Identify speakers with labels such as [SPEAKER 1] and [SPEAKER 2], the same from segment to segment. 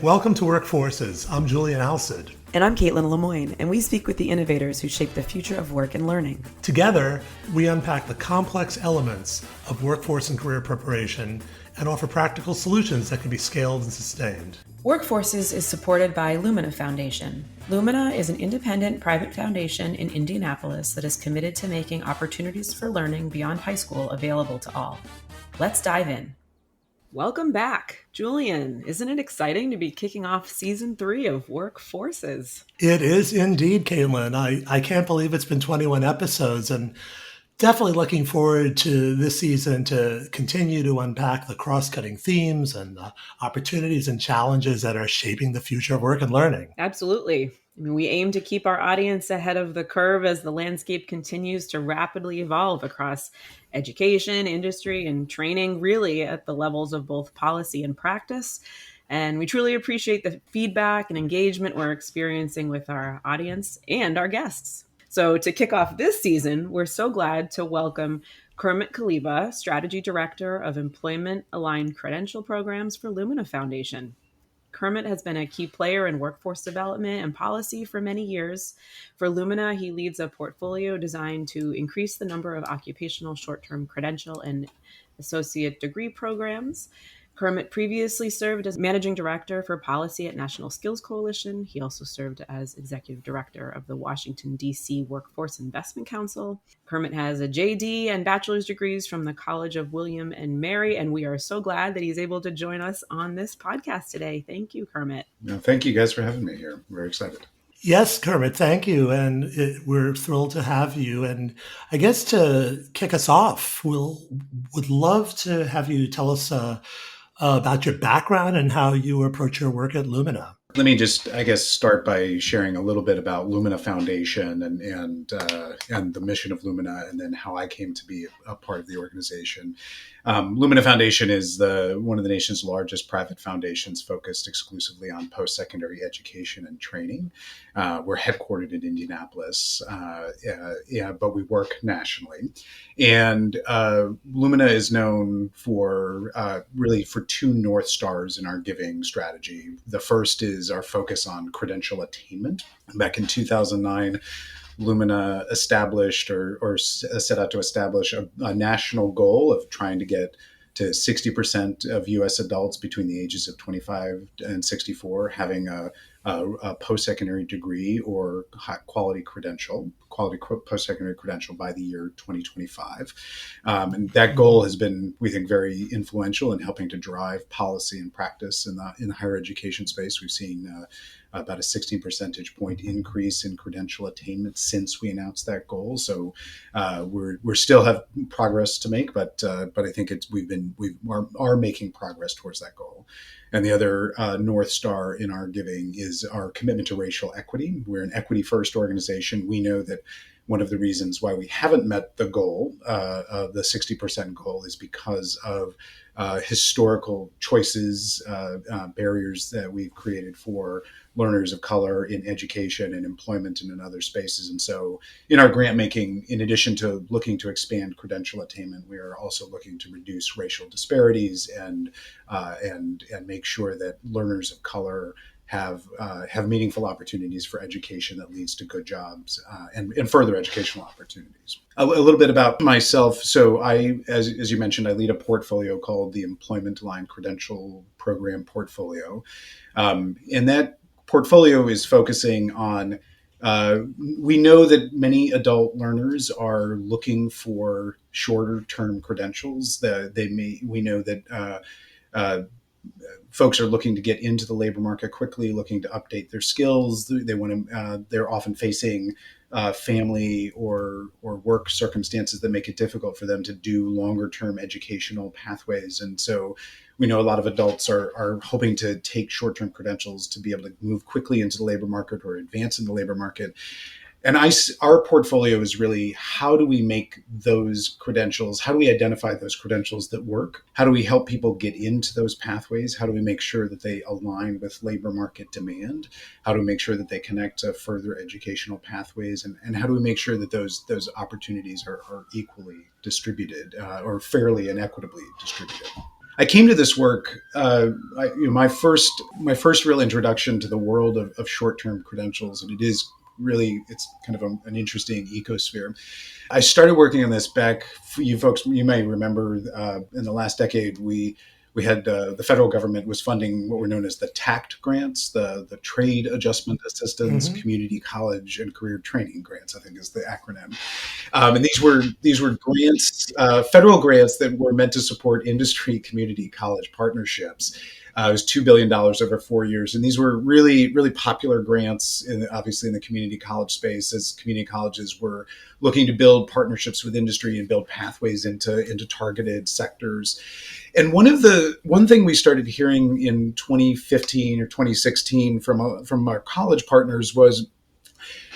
[SPEAKER 1] Welcome to Workforces. I'm Julian Alssid.
[SPEAKER 2] And I'm Kaitlin LeMoine, and we speak with the innovators who shape the future of work and learning.
[SPEAKER 1] Together, we unpack the complex elements of workforce and career preparation and offer practical solutions that can be scaled and sustained.
[SPEAKER 2] Workforces is supported by Lumina Foundation. Lumina is an independent private foundation in Indianapolis that is committed to making opportunities for learning beyond high school available to all. Let's dive in. Welcome back, Julian. Isn't it exciting to be kicking off season 3 of Workforces?
[SPEAKER 1] It is indeed, Caitlin. I can't believe it's been 21 episodes, and definitely looking forward to this season to continue to unpack the cross-cutting themes and the opportunities and challenges that are shaping the future of work and learning.
[SPEAKER 2] Absolutely. We aim to keep our audience ahead of the curve as the landscape continues to rapidly evolve across education, industry, and training, really at the levels of both policy and practice. And we truly appreciate the feedback and engagement we're experiencing with our audience and our guests. So to kick off this season, we're so glad to welcome Kermit Kaleba, Strategy Director of Employment Aligned Credential Programs for Lumina Foundation. Kermit has been a key player in workforce development and policy for many years. For Lumina, he leads a portfolio designed to increase the number of occupational short-term credential and associate degree programs. Kermit previously served as Managing Director for Policy at National Skills Coalition. He also served as Executive Director of the Washington, D.C. Workforce Investment Council. Kermit has a JD and bachelor's degrees from the College of William and Mary, and we are so glad that he's able to join us on this podcast today. Thank you, Kermit.
[SPEAKER 3] No, thank you guys for having me here. I'm very excited.
[SPEAKER 1] Yes, Kermit, thank you. And we're thrilled to have you. And I guess to kick us off, would love to have you tell us about your background and how you approach your work at Lumina.
[SPEAKER 3] Let me just, start by sharing a little bit about Lumina Foundation and the mission of Lumina, and then how I came to be a part of the organization. Lumina Foundation is one of the nation's largest private foundations focused exclusively on post-secondary education and training. We're headquartered in Indianapolis, but we work nationally. And Lumina is known for for two North Stars in our giving strategy. The first is our focus on credential attainment. Back in 2009, Lumina established or set out to establish a national goal of trying to get to 60% of U.S. adults between the ages of 25 and 64 having a post-secondary degree or quality post-secondary credential by the year 2025. And that goal has been, we think, very influential in helping to drive policy and practice in the higher education space. We've seen about a 16 percentage point increase in credential attainment since we announced that goal. So we're still have progress to make, but I think we are making progress towards that goal. And the other North Star in our giving is our commitment to racial equity. We're an equity-first organization. We know that one of the reasons why we haven't met the goal, the 60% goal, is because of historical choices, barriers that we've created for learners of color in education and employment and in other spaces. And so in our grant making, in addition to looking to expand credential attainment, we are also looking to reduce racial disparities and make sure that learners of color have meaningful opportunities for education that leads to good jobs and further educational opportunities. A little bit about myself. So I, as you mentioned, I lead a portfolio called the Employment Aligned Credential Program Portfolio. And that portfolio is focusing on, we know that many adult learners are looking for shorter term credentials. We know that folks are looking to get into the labor market quickly, looking to update their skills. They're often facing family or work circumstances that make it difficult for them to do longer term educational pathways. And so we know a lot of adults are hoping to take short-term credentials to be able to move quickly into the labor market or advance in the labor market. And our portfolio is really, how do we make those credentials, how do we identify those credentials that work? How do we help people get into those pathways? How do we make sure that they align with labor market demand? How do we make sure that they connect to further educational pathways? And how do we make sure that those opportunities are equally distributed or fairly and equitably distributed? I came to this work. My first real introduction to the world of short-term credentials, and it's kind of an interesting ecosphere. I started working on this back. For you folks, you may remember in the last decade, we had the federal government was funding what were known as the TACT grants, the Trade Adjustment Assistance, Community College, and Career Training grants, I think is the acronym. And these were grants, federal grants that were meant to support industry community college partnerships. It was $2 billion over 4 years. And these were really, really popular grants, obviously in the community college space, as community colleges were looking to build partnerships with industry and build pathways into targeted sectors. And one thing we started hearing in 2015 or 2016 from our college partners was,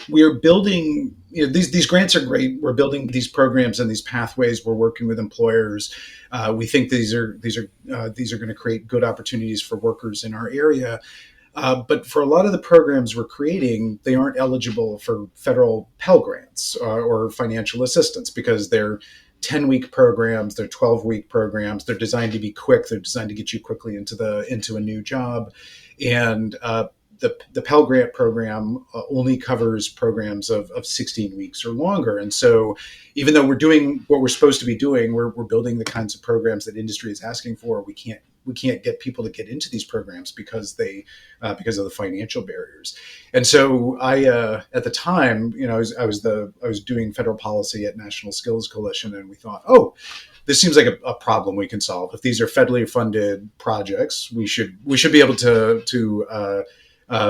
[SPEAKER 3] we are building, these grants are great. We're building these programs and these pathways. We're working with employers. We think these are going to create good opportunities for workers in our area. But for a lot of the programs we're creating, they aren't eligible for federal Pell Grants or financial assistance, because they're 10-week programs, they're 12-week programs. They're designed to be quick. They're designed to get you quickly into a new job. And the Pell Grant program only covers programs of 16 weeks or longer. And so even though we're doing what we're supposed to be doing, we're building the kinds of programs that industry is asking for. We can't get people to get into these programs because of the financial barriers. And so I at the time, I was doing federal policy at National Skills Coalition, and we thought, oh, this seems like a problem we can solve. If these are federally funded projects, we should be able to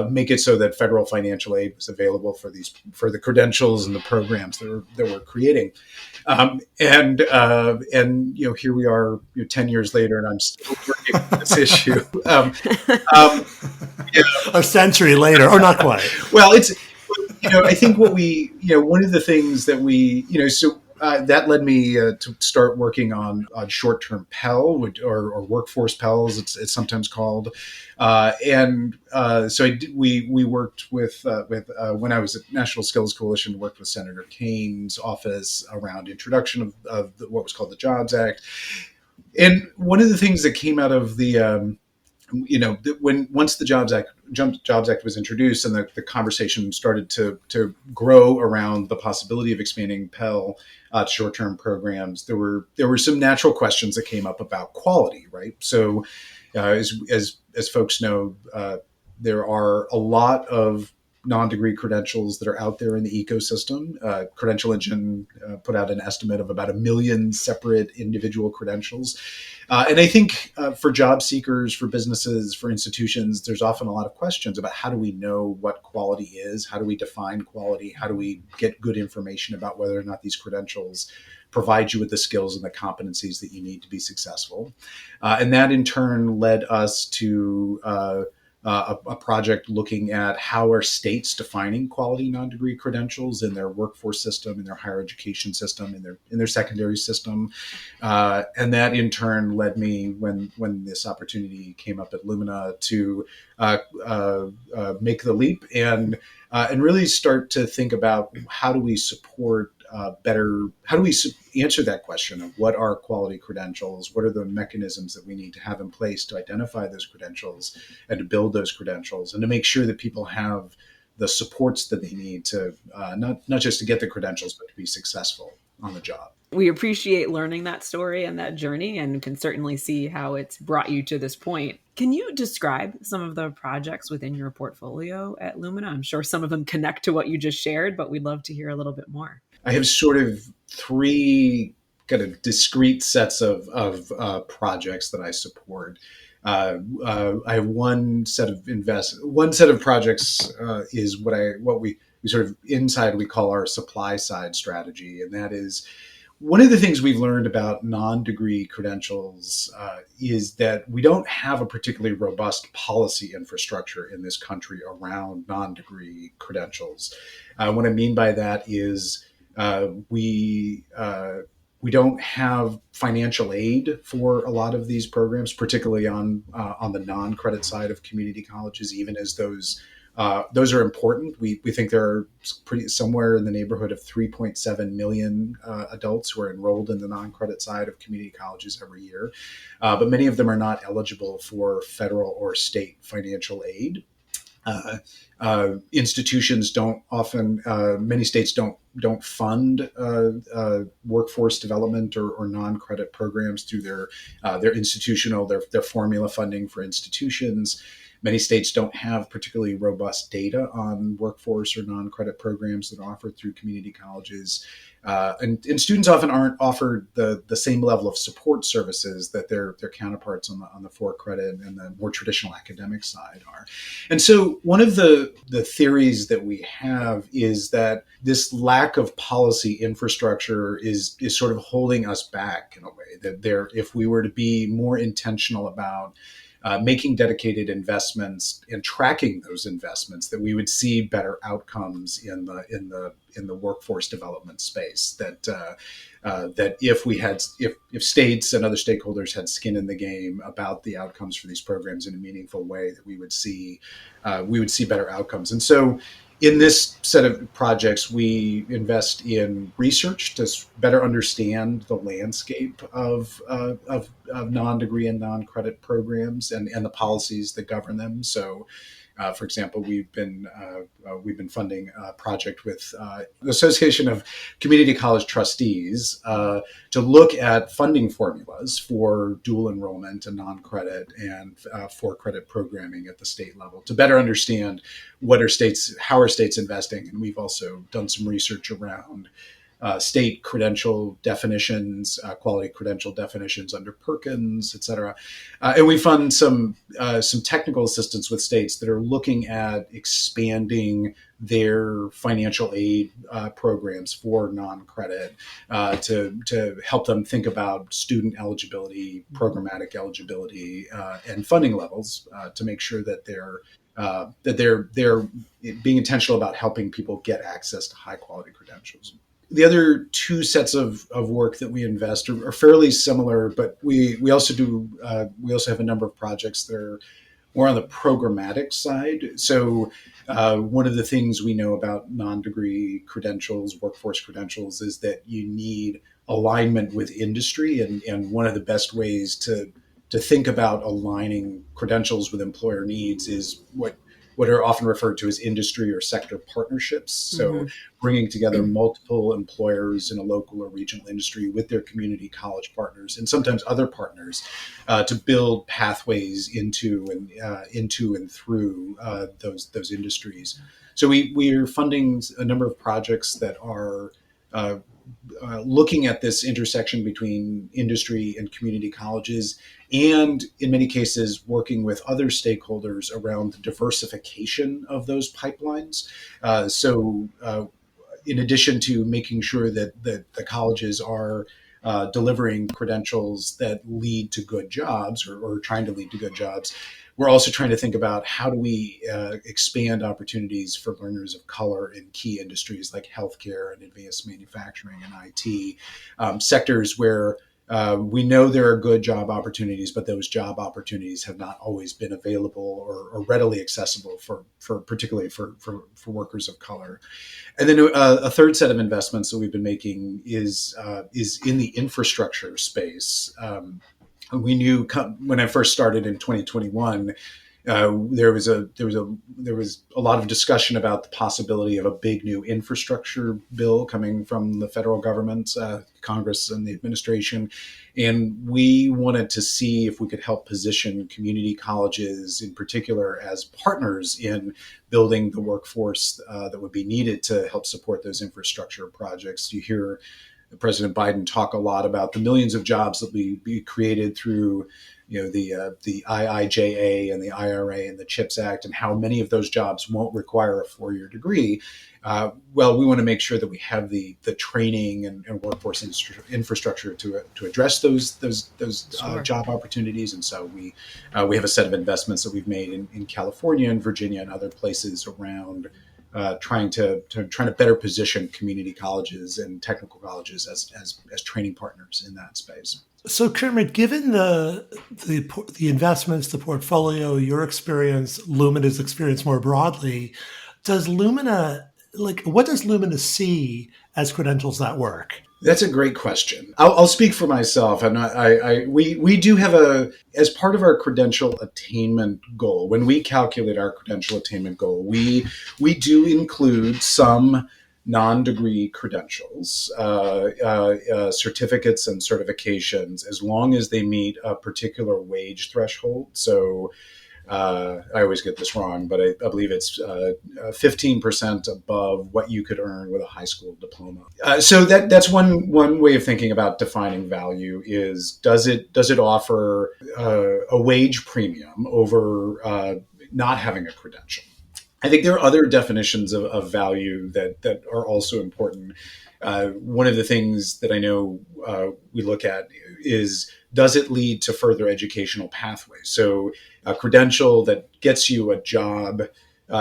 [SPEAKER 3] make it so that federal financial aid is available for the credentials and the programs that we're creating. And here we are 10 years later, and I'm still working on this issue.
[SPEAKER 1] A century later, or not quite.
[SPEAKER 3] Well, I think one of the things that that led me to start working on short-term Pell, or workforce Pells, it's sometimes called. We worked with when I was at National Skills Coalition, worked with Senator Kane's office around introduction of what was called the Jobs Act. And one of the things that came out of once the Jobs Act was introduced, and the conversation started to grow around the possibility of expanding Pell short-term programs, there were some natural questions that came up about quality, right? So, as folks know, there are a lot of non-degree credentials that are out there in the ecosystem. Credential Engine put out an estimate of about 1 million separate individual credentials. And I think for job seekers, for businesses, for institutions, there's often a lot of questions about, how do we know what quality is? How do we define quality? How do we get good information about whether or not these credentials provide you with the skills and the competencies that you need to be successful? And that in turn led us to a project looking at how are states defining quality non-degree credentials in their workforce system, in their higher education system, in their secondary system. And that in turn led me, when this opportunity came up at Lumina, to make the leap and really start to think about, how do we support how do we answer that question of what are quality credentials? What are the mechanisms that we need to have in place to identify those credentials and to build those credentials, and to make sure that people have the supports that they need to not just to get the credentials, but to be successful on the job.
[SPEAKER 2] We appreciate learning that story and that journey, and can certainly see how it's brought you to this point. Can you describe some of the projects within your portfolio at Lumina? I'm sure some of them connect to what you just shared, but we'd love to hear a little bit more.
[SPEAKER 3] I have sort of 3 kind of discrete sets of projects that I support. I have one set of projects is what we sort of inside we call our supply side strategy, and that is, one of the things we've learned about non-degree credentials is that we don't have a particularly robust policy infrastructure in this country around non-degree credentials. What I mean by that is, we don't have financial aid for a lot of these programs, particularly on the non-credit side of community colleges, even as those Those are important. We think there are somewhere in the neighborhood of 3.7 million adults who are enrolled in the non-credit side of community colleges every year, but many of them are not eligible for federal or state financial aid. Institutions don't often, many states don't fund workforce development or non-credit programs through their institutional, their formula funding for institutions. Many states don't have particularly robust data on workforce or non-credit programs that are offered through community colleges. And students often aren't offered the same level of support services that their counterparts on the for credit and the more traditional academic side are. And so one of the theories that we have is that this lack of policy infrastructure is sort of holding us back in a way, that if we were to be more intentional about making dedicated investments and tracking those investments, that we would see better outcomes in the workforce development space. That if states and other stakeholders had skin in the game about the outcomes for these programs in a meaningful way, that we would see better outcomes. And so, in this set of projects, we invest in research to better understand the landscape of non-degree and non-credit programs and the policies that govern them. So, for example, we've been funding a project with the Association of Community College Trustees to look at funding formulas for dual enrollment and non-credit and for credit programming at the state level, to better understand how are states investing. And we've also done some research around state credential definitions, quality credential definitions under Perkins, et cetera. And we fund some technical assistance with states that are looking at expanding their financial aid programs for non-credit to help them think about student eligibility, programmatic eligibility, and funding levels to make sure that they're being intentional about helping people get access to high quality credentials. The other two sets of work that we invest are fairly similar, but we also have a number of projects that are more on the programmatic side. So one of the things we know about non-degree credentials, workforce credentials, is that you need alignment with industry, and one of the best ways to think about aligning credentials with employer needs is what are often referred to as industry or sector partnerships. So bringing together multiple employers in a local or regional industry with their community college partners and sometimes other partners to build pathways into and through those industries. So we are funding a number of projects that are looking at this intersection between industry and community colleges, and in many cases working with other stakeholders around the diversification of those pipelines. In addition to making sure that the colleges are delivering credentials that lead to good jobs or trying to lead to good jobs, we're also trying to think about how do we expand opportunities for learners of color in key industries like healthcare and advanced manufacturing and IT, sectors where we know there are good job opportunities, but those job opportunities have not always been available or readily accessible particularly for workers of color. And then a third set of investments that we've been making is in the infrastructure space. We knew when I first started in 2021, there was a lot of discussion about the possibility of a big new infrastructure bill coming from the federal government, Congress, and the administration, and we wanted to see if we could help position community colleges, in particular, as partners in building the workforce that would be needed to help support those infrastructure projects. You hear President Biden talk a lot about the millions of jobs that will be created through, the IIJA and the IRA and the CHIPS Act, and how many of those jobs won't require a four-year degree. Well, we want to make sure that we have the training and workforce infrastructure to address those
[SPEAKER 2] Sure.
[SPEAKER 3] job opportunities. And so we have a set of investments that we've made in California and Virginia and other places around trying to better position community colleges and technical colleges as training partners in that space.
[SPEAKER 1] So, Kermit, given the investments, the portfolio, your experience, Lumina's experience more broadly, does Lumina what does Lumina see as credentials that work?
[SPEAKER 3] That's a great question. I'll speak for myself. We do have as part of our credential attainment goal, when we calculate our credential attainment goal, we do include some non-degree credentials, certificates and certifications, as long as they meet a particular wage threshold. So I always get this wrong, but I believe it's 15% above what you could earn with a high school diploma. So that's one way of thinking about defining value is does it offer a wage premium over not having a credential? I think there are other definitions of value that are also important. One of the things that I know we look at is, does it lead to further educational pathways? So a credential that gets you a job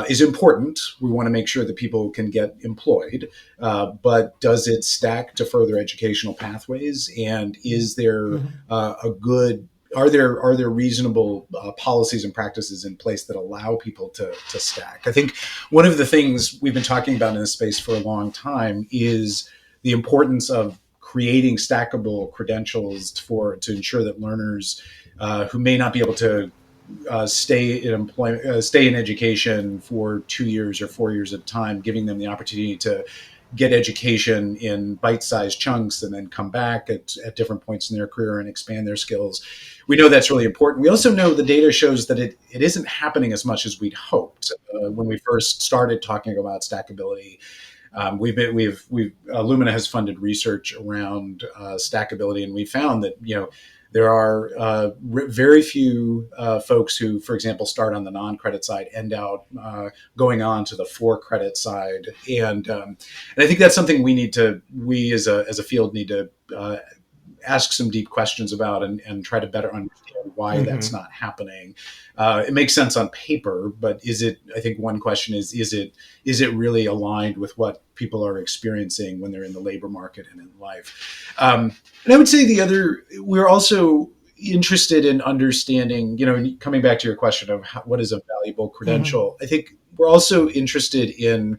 [SPEAKER 3] is important. We want to make sure that people can get employed, but does it stack to further educational pathways? And is there a good are there reasonable policies and practices in place that allow people to stack? I think one of the things we've been talking about in this space for a long time is the importance of creating stackable credentials to ensure that learners who may not be able to stay in employment, stay in education for 2 years or 4 years at a time, giving them the opportunity to get education in bite-sized chunks and then come back at different points in their career and expand their skills. We know that's really important. We also know the data shows that it isn't happening as much as we'd hoped. When we first started talking about stackability, Lumina has funded research around stackability, and we found that there are very few folks who, for example, start on the non-credit side, end out going on to the for-credit side, and I think that's something we as a field need to ask some deep questions about and try to better understand why that's not happening. It makes sense on paper, but I think one question is it really aligned with what people are experiencing when they're in the labor market and in life? And I would say we're also interested in understanding, coming back to your question of what is a valuable credential, I think we're also interested in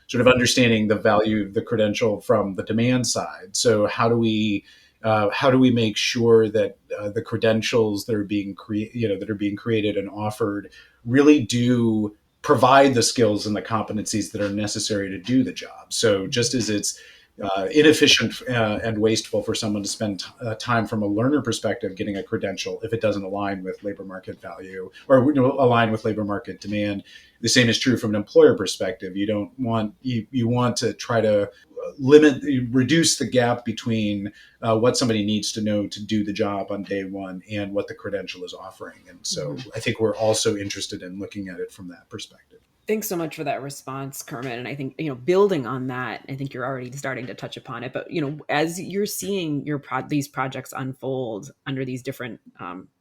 [SPEAKER 3] sort of understanding the value of the credential from the demand side. So how do we make sure that the credentials that are being created and offered really do provide the skills and the competencies that are necessary to do the job? So just as it's inefficient and wasteful for someone to spend time from a learner perspective getting a credential if it doesn't align with labor market value or align with labor market demand, the same is true from an employer perspective. You want to try to reduce the gap between what somebody needs to know to do the job on day one and what the credential is offering. And so I think we're also interested in looking at it from that perspective.
[SPEAKER 2] Thanks so much for that response, Kermit. And I think, building on that, I think you're already starting to touch upon it. But, as you're seeing these projects unfold under these different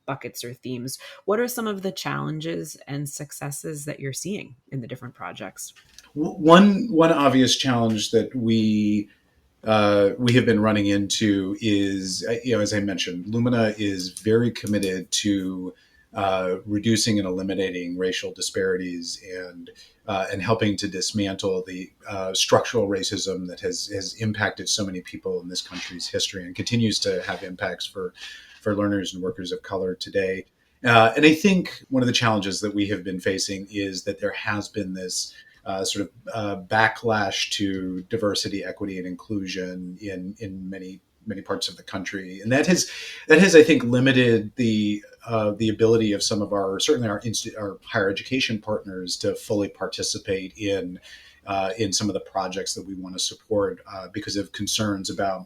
[SPEAKER 2] buckets or themes, what are some of the challenges and successes that you're seeing in the different projects?
[SPEAKER 3] One obvious challenge that we have been running into is, as I mentioned, Lumina is very committed to reducing and eliminating racial disparities and helping to dismantle the structural racism that has impacted so many people in this country's history and continues to have impacts for learners and workers of color today. And I think one of the challenges that we have been facing is that there has been this sort of backlash to diversity, equity, and inclusion in many parts of the country, and that has I think limited the ability of some of certainly our higher education partners to fully participate in some of the projects that we want to support because of concerns about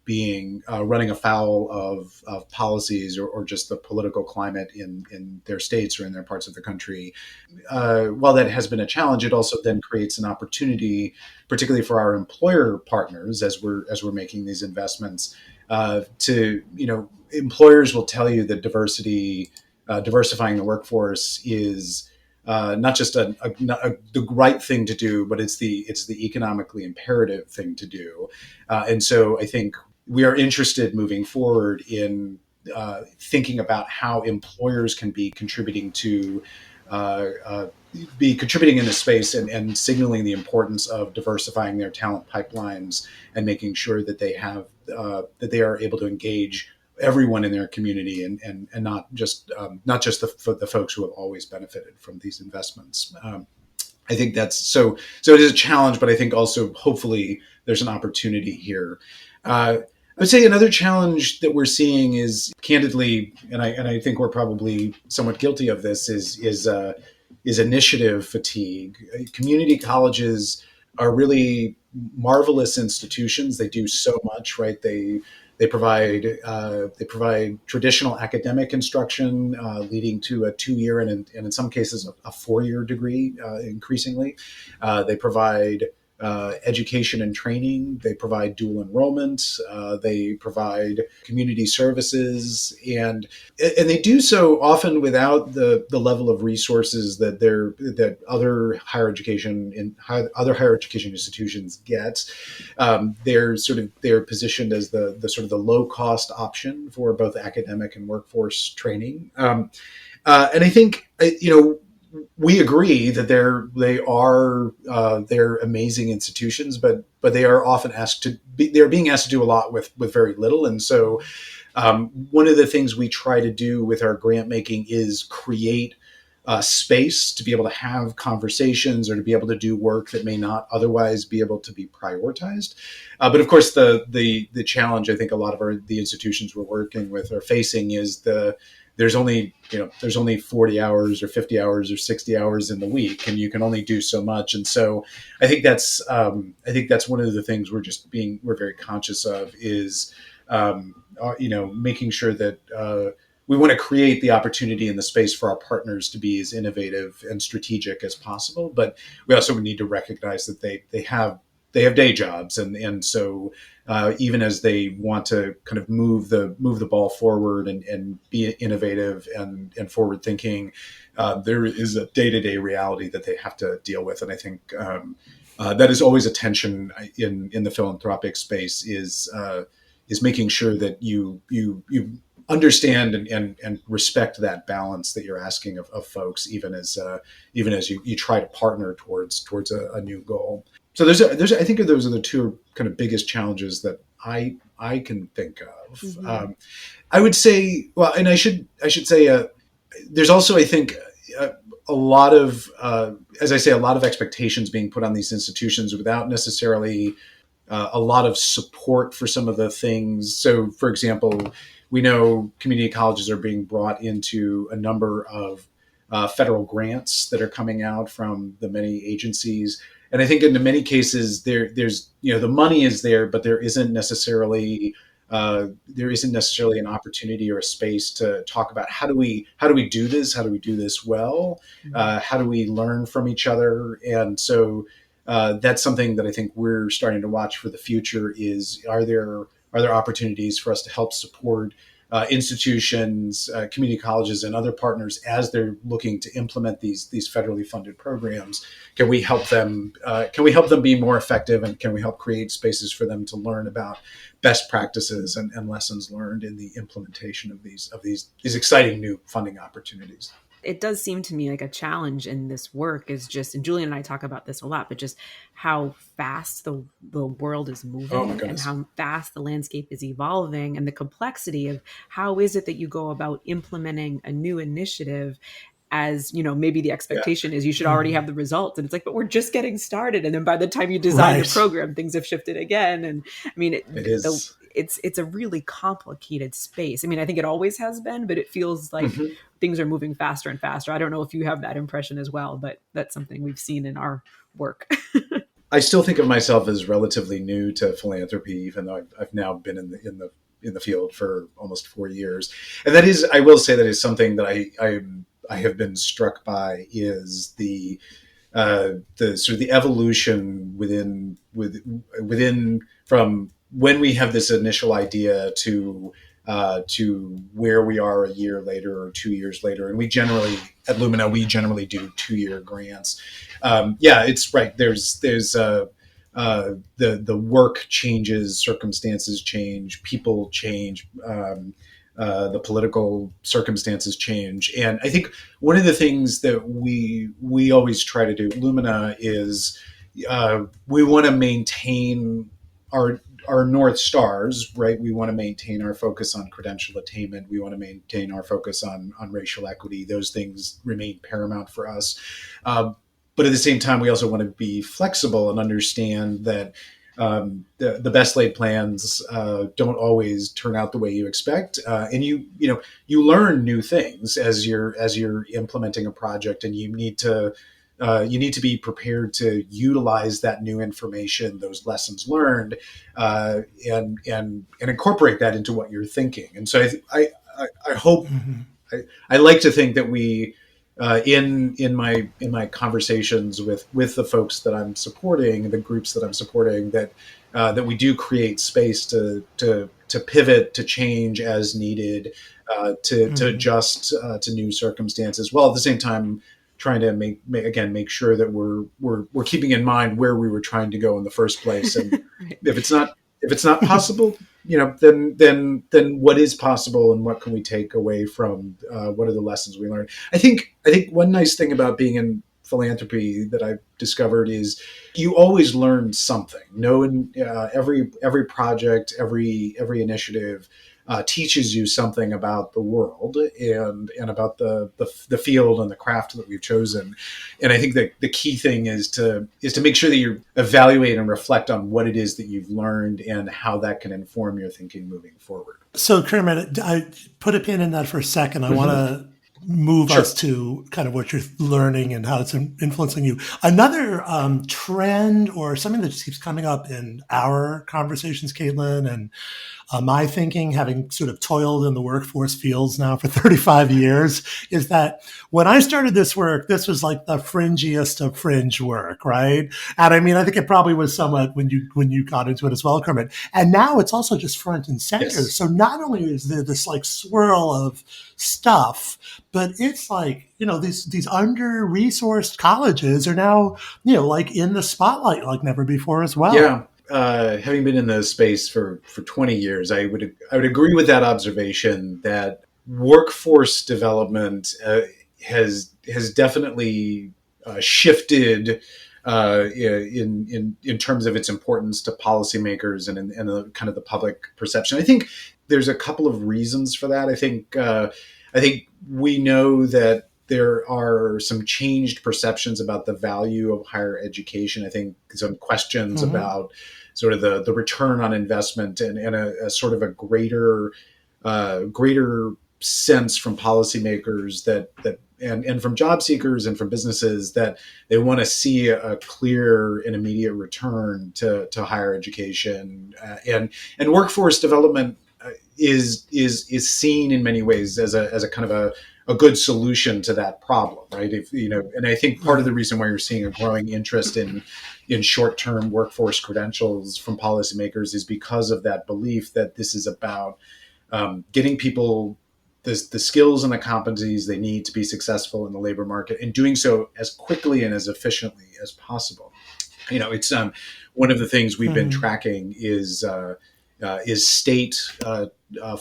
[SPEAKER 3] running afoul of policies or just the political climate in their states or in their parts of the country. While that has been a challenge, it also then creates an opportunity, particularly for our employer partners as we're making these investments. Employers will tell you that diversifying the workforce is not just the right thing to do, but it's the economically imperative thing to do. And so I think we are interested moving forward in thinking about how employers can be contributing to in this space, and signaling the importance of diversifying their talent pipelines and making sure that they have that they are able to engage everyone in their community, and not just the folks who have always benefited from these investments. I think that's so. So it is a challenge, but I think also hopefully there's an opportunity here. I would say another challenge that we're seeing is, candidly, and I think we're probably somewhat guilty of this, is initiative fatigue. Community colleges are really marvelous institutions. They do so much, right? They provide traditional academic instruction, leading to a 2-year and in some cases a 4-year degree, increasingly. They provide education and training. They provide dual enrollment. They provide community services, and they do so often without the level of resources that other higher education institutions get. They're positioned as the sort of the low cost option for both academic and workforce training. And I think we agree that they're amazing institutions, but they are often they're being asked to do a lot with very little. And so one of the things we try to do with our grant making is create space to be able to have conversations or to be able to do work that may not otherwise be able to be prioritized. But of course, the challenge I think a lot of the institutions we're working with are facing is there's only 40 hours or 50 hours or 60 hours in the week, and you can only do so much. And so I think that's one of the things we're very conscious of is making sure that we want to create the opportunity and the space for our partners to be as innovative and strategic as possible. But we also need to recognize that they have day jobs, and so even as they want to kind of move the ball forward and be innovative and forward thinking, there is a day-to-day reality that they have to deal with. And I think that is always a tension in the philanthropic space, is making sure that you understand and respect that balance that you're asking of folks, even as you try to partner towards a new goal. So I think those are the two kind of biggest challenges that I can think of. Mm-hmm. I would say, well, and I should say, there's also, I think, a lot of, as I say, a lot of expectations being put on these institutions without necessarily a lot of support for some of the things. So, for example, we know community colleges are being brought into a number of federal grants that are coming out from the many agencies. And I think in many cases there's the money is there, but there isn't necessarily an opportunity or a space to talk about how do we do this? How do we do this well? How do we learn from each other? And so that's something that I think we're starting to watch for the future. Is are there opportunities for us to help support institutions, community colleges, and other partners as they're looking to implement these federally funded programs? Can we help them? Can we help them be more effective, and can we help create spaces for them to learn about best practices and lessons learned in the implementation of these exciting new funding opportunities?
[SPEAKER 2] It does seem to me like a challenge in this work is just, and Julian and I talk about this a lot, but just how fast the world is moving and how fast the landscape is evolving, and the complexity of how is it that you go about implementing a new initiative, as maybe the expectation is you should already have the results, and it's like, but we're just getting started, and then by the time you design the program, things have shifted again. And I mean, it's a really complicated space. I mean, I think it always has been, but it feels like things are moving faster and faster. I don't know if you have that impression as well, but that's something we've seen in our work.
[SPEAKER 3] I still think of myself as relatively new to philanthropy, even though I've now been in the field for almost 4 years. And that is, I will say, that is something that I have been struck by, is the sort of the evolution within from when we have this initial idea to where we are a year later or 2 years later. And at Lumina, we generally do 2-year grants. It's right. There's the work changes, circumstances change, people change, the political circumstances change. And I think one of the things that we always try to do at Lumina is we want to maintain our North Stars, right? We want to maintain our focus on credential attainment. We want to maintain our focus on racial equity. Those things remain paramount for us. But at the same time, we also want to be flexible and understand that the best laid plans don't always turn out the way you expect, and you learn new things as you're implementing a project, and you need to be prepared to utilize that new information, those lessons learned, and incorporate that into what you're thinking. And so I hope I like to think that we in my conversations with the folks that I'm supporting, the groups that I'm supporting, that we do create space to pivot, to change as needed, to adjust to new circumstances, while at the same time trying to make sure that we're keeping in mind where we were trying to go in the first place. And
[SPEAKER 2] Right.
[SPEAKER 3] if it's not possible, then what is possible, and what can we take away from what are the lessons we learned? I think one nice thing about being in philanthropy that I've discovered is you always learn something. Every project, every initiative teaches you something about the world and about the field and the craft that we've chosen. And I think that the key thing is to make sure that you evaluate and reflect on what it is that you've learned and how that can inform your thinking moving forward.
[SPEAKER 1] So, Kermit, I put a pin in that for a second. I want to move
[SPEAKER 3] Sure.
[SPEAKER 1] us to kind of what you're learning and how it's influencing you. Another trend or something that just keeps coming up in our conversations, Kaitlin, and my thinking, having sort of toiled in the workforce fields now for 35 years, is that when I started this work, this was like the fringiest of fringe work, right? And I mean, I think it probably was somewhat when you got into it as well, Kermit. And now it's also just front and center.
[SPEAKER 3] Yes.
[SPEAKER 1] So not only is there this like swirl of stuff, but it's like, these under-resourced colleges are now, like in the spotlight like never before as well.
[SPEAKER 3] Yeah. Having been in the space for 20 years, I would agree with that observation that workforce development has definitely shifted in terms of its importance to policymakers and in the kind of the public perception. I think there's a couple of reasons for that. I think we know that there are some changed perceptions about the value of higher education. I think some questions about sort of the return on investment and a sort of a greater sense from policymakers that and from job seekers and from businesses that they want to see a clear and immediate return to higher education, and workforce development is seen in many ways as a kind of a good solution to that problem, right? And I think part of the reason why you're seeing a growing interest in short-term workforce credentials from policymakers is because of that belief that this is about getting people the skills and the competencies they need to be successful in the labor market, and doing so as quickly and as efficiently as possible. It's one of the things we've been tracking is state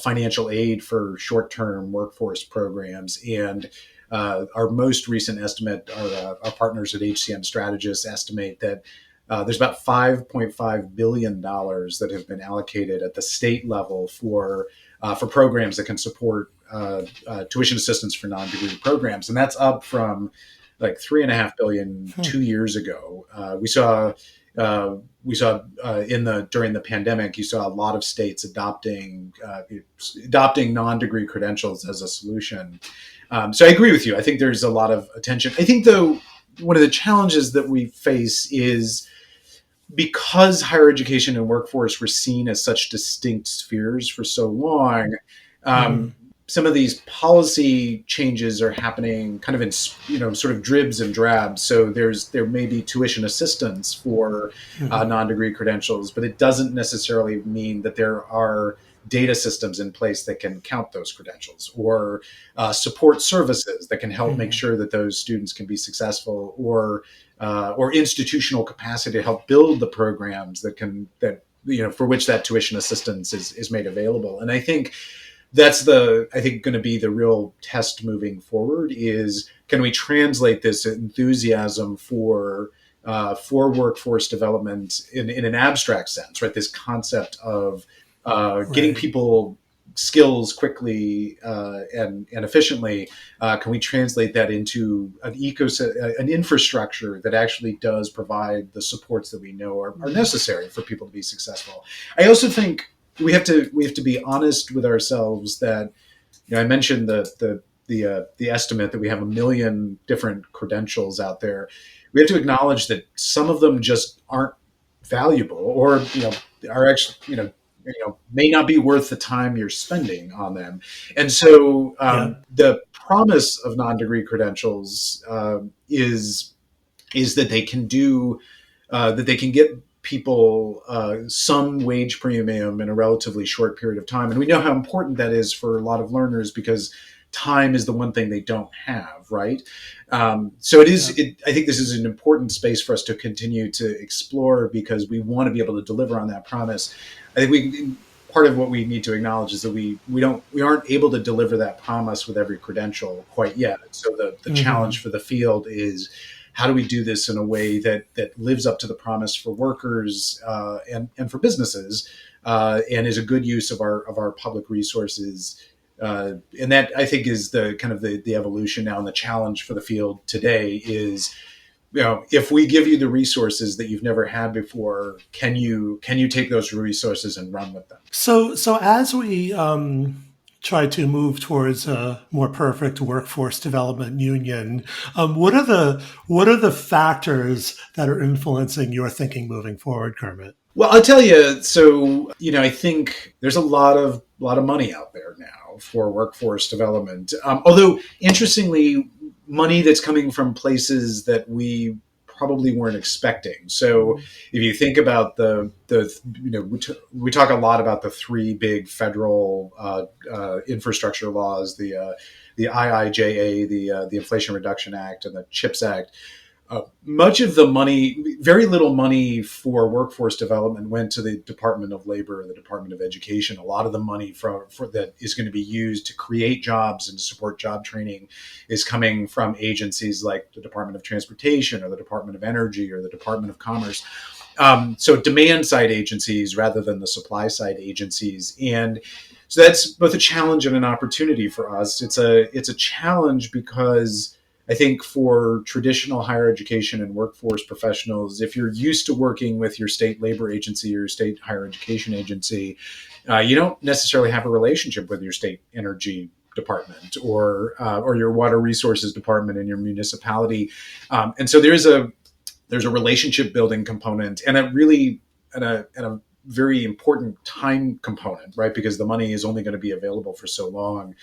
[SPEAKER 3] financial aid for short-term workforce programs. And our most recent estimate, our partners at HCM Strategists estimate that there's about $5.5 billion that have been allocated at the state level for programs that can support tuition assistance for non-degree programs. And that's up from like $3.5 billion 2 years ago. We saw during the pandemic, you saw a lot of states adopting non-degree credentials as a solution. So I agree with you. I think there's a lot of attention. I think, though, one of the challenges that we face is because higher education and workforce were seen as such distinct spheres for so long. Some of these policy changes are happening kind of in, sort of dribs and drabs. So there may be tuition assistance for non-degree credentials, but it doesn't necessarily mean that there are data systems in place that can count those credentials, or support services that can help make sure that those students can be successful, or institutional capacity to help build the programs that for which that tuition assistance is made available. And I think that's going to be the real test moving forward, is can we translate this enthusiasm for workforce development in an abstract sense, right? This concept of getting people skills quickly and efficiently. Can we translate that into an an infrastructure that actually does provide the supports that we know are necessary for people to be successful? I also think we have to be honest with ourselves that, I mentioned the estimate that we have 1 million different credentials out there. We have to acknowledge that some of them just aren't valuable, or are actually may not be worth the time you're spending on them. And so the promise of non-degree credentials is that they can get people some wage premium in a relatively short period of time. And we know how important that is for a lot of learners, because time is the one thing they don't have, right? So I think this is an important space for us to continue to explore, because we want to be able to deliver on that promise. I think part of what we need to acknowledge is that we aren't able to deliver that promise with every credential quite yet. So the challenge for the field is, how do we do this in a way that lives up to the promise for workers and for businesses, and is a good use of our public resources? And that, I think, is the kind of the evolution now, and the challenge for the field today is, if we give you the resources that you've never had before, can you take those resources and run with them?
[SPEAKER 1] So as we try to move towards a more perfect workforce development union, what are the factors that are influencing your thinking moving forward, Kermit?
[SPEAKER 3] Well, I'll tell you. So, I think there's a lot of money out there now for workforce development. Although, interestingly, money that's coming from places that we probably weren't expecting. So, if you think about we talk a lot about the three big federal infrastructure laws: the IIJA, the Inflation Reduction Act, and the CHIPS Act. Much of the money, very little money for workforce development, went to the Department of Labor or the Department of Education. A lot of the money for that is going to be used to create jobs and to support job training is coming from agencies like the Department of Transportation or the Department of Energy or the Department of Commerce. So demand side agencies rather than the supply side agencies. And so that's both a challenge and an opportunity for us. It's a challenge because I think for traditional higher education and workforce professionals, if you're used to working with your state labor agency or your state higher education agency, you don't necessarily have a relationship with your state energy department or your water resources department in your municipality, and so there's a relationship building component and a very important time component, right? Because the money is only going to be available for so long.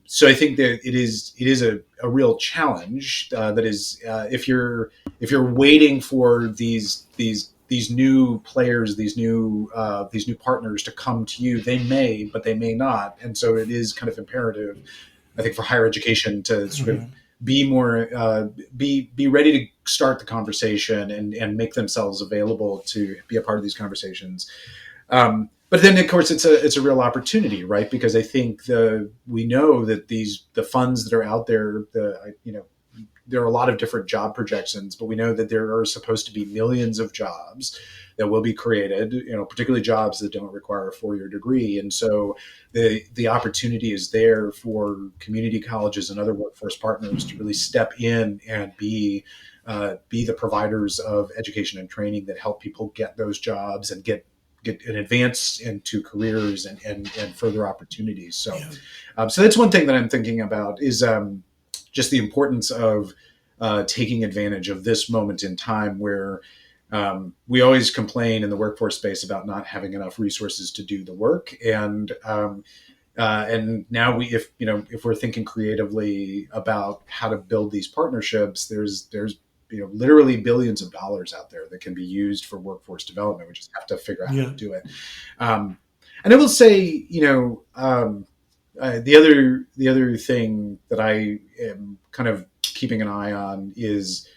[SPEAKER 3] So I think that it is a real challenge. That is, if you're waiting for these new players, these new partners to come to you, they may, but they may not. And so it is kind of imperative, I think, for higher education to sort of be more be ready to start the conversation and make themselves available to be a part of these conversations. But then, of course, it's a real opportunity, right? Because I think we know that the funds that are out there, there are a lot of different job projections, but we know that there are supposed to be millions of jobs that will be created, particularly jobs that don't require a 4-year degree. And so the opportunity is there for community colleges and other workforce partners to really step in and be the providers of education and training that help people get those jobs and get an advance into careers and further opportunities. So, so that's one thing that I'm thinking about is just the importance of taking advantage of this moment in time where we always complain in the workforce space about not having enough resources to do the work. And now if we're thinking creatively about how to build these partnerships, there's literally billions of dollars out there that can be used for workforce development. We just have to figure out how to do it. And I will say, the other thing that I am kind of keeping an eye on is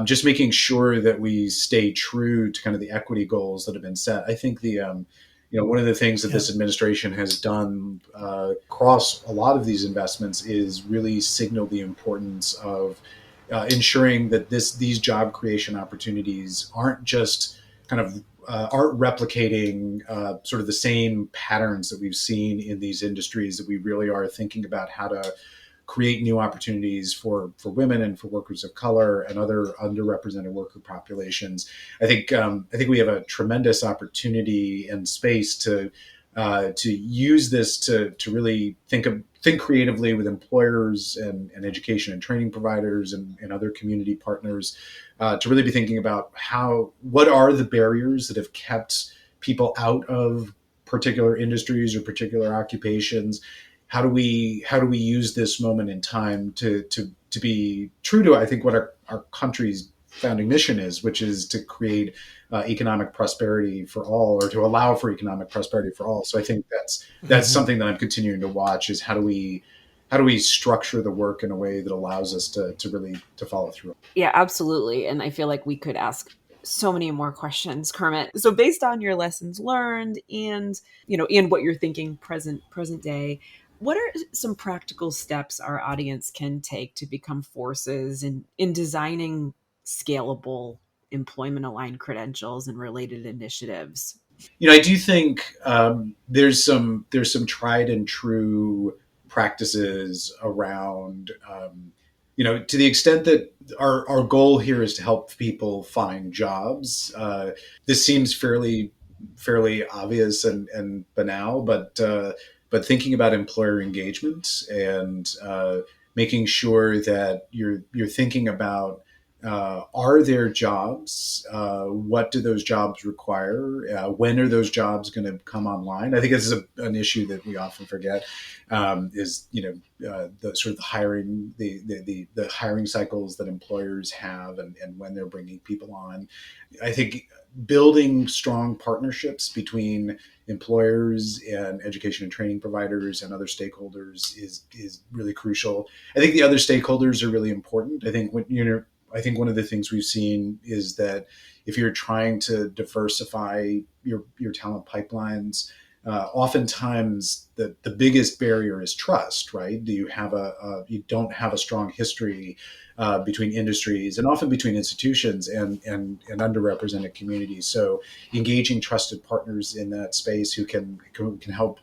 [SPEAKER 3] just making sure that we stay true to kind of the equity goals that have been set. I think one of the things that
[SPEAKER 1] Yeah.
[SPEAKER 3] this administration has done across a lot of these investments is really signal the importance of ensuring that these job creation opportunities aren't just kind of aren't replicating sort of the same patterns that we've seen in these industries, that we really are thinking about how to create new opportunities for women and for workers of color and other underrepresented worker populations. I think we have a tremendous opportunity and space to use this to really think creatively with employers and education and training providers and other community partners, to really be thinking about what are the barriers that have kept people out of particular industries or particular occupations. How do we use this moment in time to be true to, I think, what our country's founding mission is, which is to create economic prosperity for all, or to allow for economic prosperity for all. So I think that's
[SPEAKER 1] Mhm.
[SPEAKER 3] something that I'm continuing to watch, is how do we structure the work in a way that allows us to really to follow through.
[SPEAKER 2] Yeah, absolutely. And I feel like we could ask so many more questions, Kermit. So based on your lessons learned and, and what you're thinking present day, what are some practical steps our audience can take to become forces in designing scalable employment aligned credentials and related initiatives?
[SPEAKER 3] I do think there's some tried and true practices around, to the extent that our goal here is to help people find jobs. This seems fairly obvious and banal, but thinking about employer engagement and making sure that you're thinking about, are there jobs? What do those jobs require? When are those jobs going to come online? I think this is an issue that we often forget. Is the sort of the hiring, the hiring cycles that employers have, and when they're bringing people on. I think building strong partnerships between employers and education and training providers and other stakeholders is really crucial. I think the other stakeholders are really important. I think one of the things we've seen is that if you're trying to diversify your talent pipelines, oftentimes the biggest barrier is trust, right? Do you have you don't have a strong history between industries, and often between institutions and underrepresented communities. So engaging trusted partners in that space who can help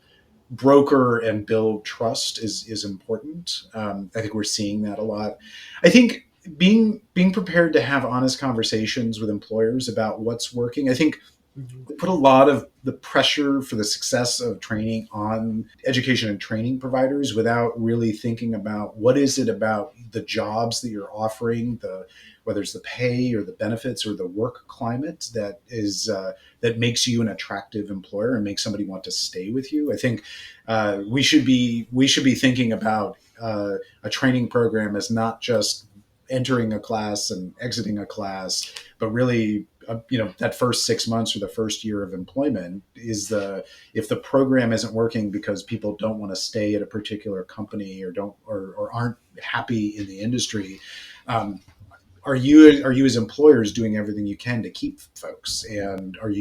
[SPEAKER 3] broker and build trust is important. I think we're seeing that a lot. I think being prepared to have honest conversations with employers about what's working. I think
[SPEAKER 1] Mhm.
[SPEAKER 3] put a lot of the pressure for the success of training on education and training providers without really thinking about what is it about the jobs that you're offering, whether it's the pay or the benefits or the work climate that makes you an attractive employer and makes somebody want to stay with you. I think we should be thinking about a training program as not just entering a class and exiting a class, but really, that first 6 months or the first year of employment if the program isn't working because people don't want to stay at a particular company or aren't happy in the industry. um, are you as employers doing everything you can to keep folks? And are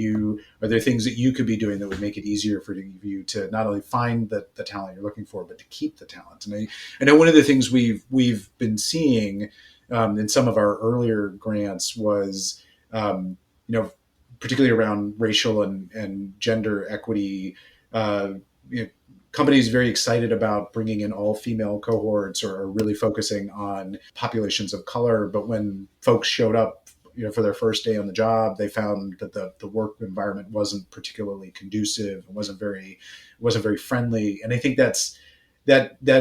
[SPEAKER 3] there things that you could be doing that would make it easier for you to not only find the talent you're looking for, but to keep the talent? And I know one of the things we've been seeing in some of our earlier grants was, you know, particularly around racial and gender equity. Uh, you know, Companies very excited about bringing in all female cohorts, or are really focusing on populations of color. But when folks showed up, for their first day on the job, they found that the work environment wasn't particularly conducive, and wasn't very friendly. And I think that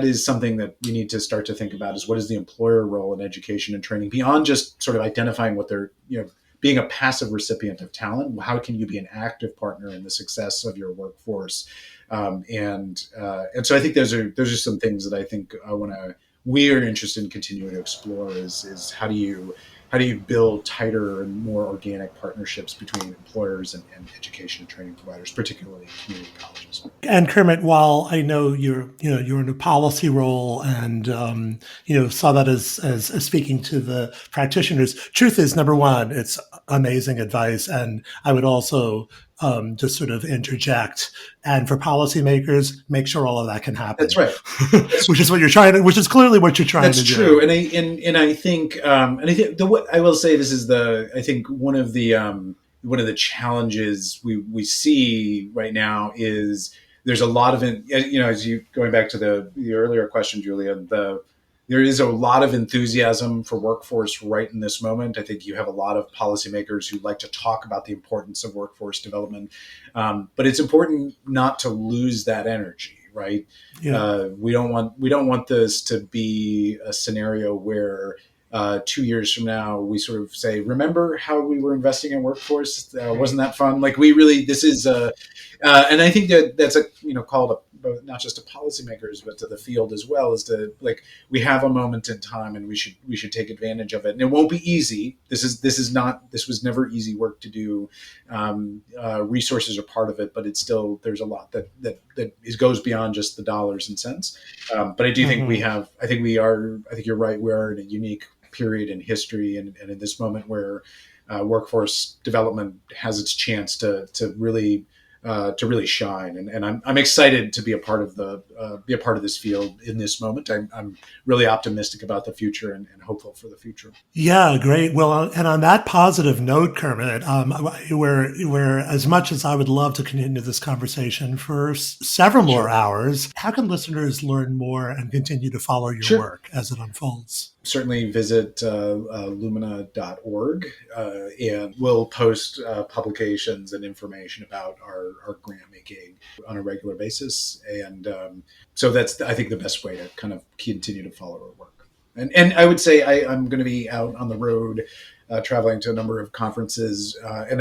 [SPEAKER 3] is something that we need to start to think about, is what is the employer role in education and training beyond just sort of identifying what they're, being a passive recipient of talent. How can you be an active partner in the success of your workforce? And so I think those are some things that I think I want we are interested in continuing to explore is how do you build tighter and more organic partnerships between employers and education and training providers, particularly community colleges.
[SPEAKER 1] And Kermit, while I know you're in a policy role and saw that as speaking to the practitioners, truth is, number one, it's amazing advice, and I would also just sort of interject. And for policymakers, make sure all of that can happen.
[SPEAKER 3] That's right.
[SPEAKER 1] Which is clearly what you're trying to do.
[SPEAKER 3] That's true. And I think I will say this is I think one of the challenges we see right now is there's a lot of as you going back to the earlier question, Julian, there is a lot of enthusiasm for workforce right in this moment. I think you have a lot of policymakers who like to talk about the importance of workforce development, but it's important not to lose that energy. Right. Yeah. We don't want this to be a scenario where 2 years from now we sort of say, remember how we were investing in workforce? Wasn't that fun? Like this is and I think that's called not just to policymakers, but to the field as well, is to we have a moment in time and we should take advantage of it. And it won't be easy. This was never easy work to do. Resources are part of it, but it's still, there's a lot that goes beyond just the dollars and cents. But I do think I think you're right. We are in a unique period in history and in this moment where workforce development has its chance to really shine, and I'm excited to be a part of this field in this moment. I'm really optimistic about the future and hopeful for the future.
[SPEAKER 1] Yeah, great. Well, and on that positive note, Kermit, where as much as I would love to continue this conversation for several more hours, how can listeners learn more and continue to follow your work as it unfolds?
[SPEAKER 3] Certainly visit lumina.org, and we'll post publications and information about our grant making on a regular basis. And so that's, I think, the best way to kind of continue to follow our work. And I would say I'm going to be out on the road, traveling to a number of conferences, and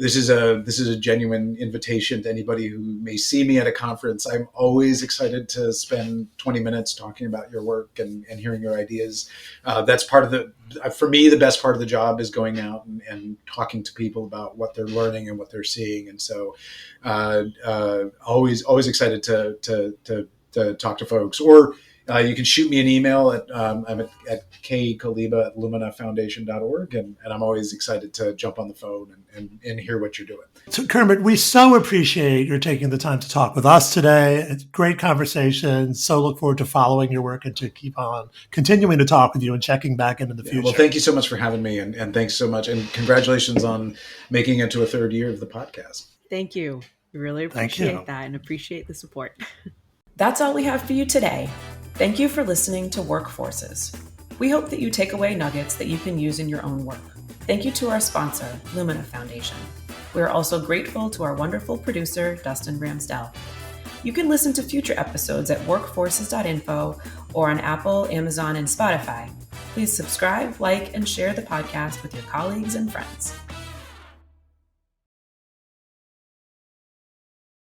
[SPEAKER 3] this is a genuine invitation to anybody who may see me at a conference. I'm always excited to spend 20 minutes talking about your work and hearing your ideas. That's part of for me, the best part of the job is going out and talking to people about what they're learning and what they're seeing. And so always excited to talk to folks. Or you can shoot me an email I'm at kkaleba@luminafoundation.org, and I'm always excited to jump on the phone and hear what you're doing.
[SPEAKER 1] So, Kermit, we so appreciate your taking the time to talk with us today. It's a great conversation. So look forward to following your work and to keep on continuing to talk with you and checking back in the future.
[SPEAKER 3] Well, thank you so much for having me, and thanks so much, and congratulations on making it to a third year of the podcast.
[SPEAKER 2] Thank you. We really appreciate that and appreciate the support.
[SPEAKER 4] That's all we have for you today. Thank you for listening to Workforces. We hope that you take away nuggets that you can use in your own work. Thank you to our sponsor, Lumina Foundation. We are also grateful to our wonderful producer, Dustin Ramsdell. You can listen to future episodes at workforces.info or on Apple, Amazon, and Spotify. Please subscribe, like, and share the podcast with your colleagues and friends.